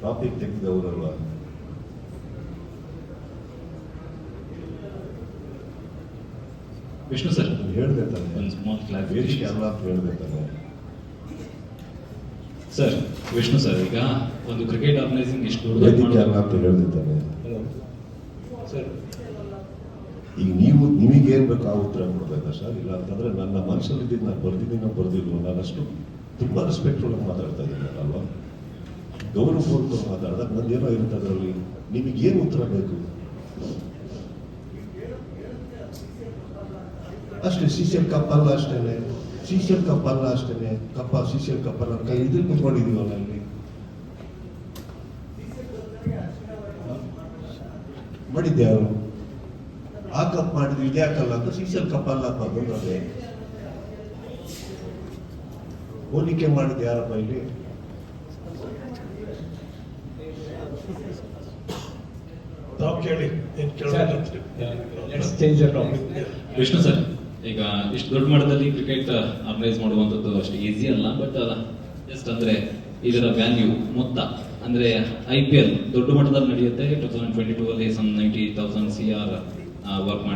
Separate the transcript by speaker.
Speaker 1: Topic ತೆಗೆದವರಲ್ಲ.
Speaker 2: Vishnu sir
Speaker 1: ಹೇಳಿದೆ ತಾನೆ,
Speaker 2: ಒಂದು ಸ್ಮಾಲ್
Speaker 1: ವೇದಿಕೆ
Speaker 2: ಕ್ಲಾರಿಫಿಕೇಶನ್
Speaker 1: ಅಲ್ಲ ಅಂತ ಹೇಳಿದೆ ತಾನೆ.
Speaker 2: ಸರ್. ವಿಷ್ಣು ಸರ್, ಈಗ ಒಂದು ಕ್ರಿಕೆಟ್ ಆರ್ಗನೈಸಿಂಗ್ ಇಷ್ಟು
Speaker 1: ವೇದಿಕೆ ಅಲ್ಲ ಅಂತ ಹೇಳಿದೆ ತಾನೆ.
Speaker 2: ಸರ್,
Speaker 1: ಈಗ ನಿಮಗೇನ್ ಬೇಕು ಆ ಉತ್ತರ ಕೊಡ್ಬೇಕಾ ಸರ್? ಇಲ್ಲ ಅಂತಂದ್ರೆ ನನ್ನ ಮನಸ್ಸಲ್ಲಿ ಇದ್ದಿದ್ದು ನಾನು ಬರ್ದಿದ್ದೀನೋ ಬರ್ದಿಲ್ವೋ, ನಾನಷ್ಟು ತುಂಬಾ ರೆಸ್ಪೆಕ್ಟ್ ಒಳಗೆ ಮಾತಾಡ್ತಾ ಇದ್ದೀನಿ ಅಲ್ವಾ, ಗೌರವಪೂರ್ವಕ ಮಾತಾಡಿದಾಗ ನಂದೇನೋ ಇರುತ್ತೆ ಅದರಲ್ಲಿ. ನಿಮಗೇನು ಉತ್ತರ ಬೇಕು ಅಷ್ಟೇ. ಸಿಸಿಎಲ್ ಕಪ್ ಅಲ್ಲ ಅಷ್ಟೇನೆ, ಸಿಸಿಎಲ್ ಕಪ್ ಅಲ್ಲ ಅಷ್ಟೇನೆ, ಕಪ್ಪ ಸಿಸಿಎಲ್ ಕಪ್ ಅಲ್ಲ ಕೈ ಇದ್ರಲ್ಲಿ ಕುತ್ಕೊಂಡಿದೀವಲ್ಲ ಇಲ್ಲಿ ಮಾಡಿದ್ದೆ ಅವರು. ಆ ಕಪ್ ಮಾಡಿದ್ವಿ ಇದ್ಯಾಕಲ್ಲ ಅಂತ ಸಿಸಿಎಲ್ ಕಪ್ ಅಲ್ಲ ಬಂದು ಅದೇ ಹೋಲಿಕೆ ಮಾಡಿದ್ದು ಯಾರಪ್ಪ ಇಲ್ಲಿ?
Speaker 3: ನಾವು ಕೇಳಿ
Speaker 2: ವಿಷ್ಣು ಸರ್, ಈಗ ಇಷ್ಟು ದೊಡ್ಡ ಮಟ್ಟದಲ್ಲಿ ಕ್ರಿಕೆಟ್ ಆರ್ಗನೈಸ್ ಮಾಡುವಂಥದ್ದು ಅಷ್ಟು ಈಸಿ ಅಲ್ಲ. ಬಟ್ ಜಸ್ಟ್ ಅಂದ್ರೆ ಇದರ ವ್ಯಾಲ್ಯೂ ಮೊತ್ತ ಅಂದ್ರೆ IPL ದೊಡ್ಡ ಮಟ್ಟದಲ್ಲಿ ನಡೆಯುತ್ತೆ. 2022 ಅಲ್ಲಿ ಸಮ್ 90,000 CR ವರ್ಕ್ ಮಾಡಿ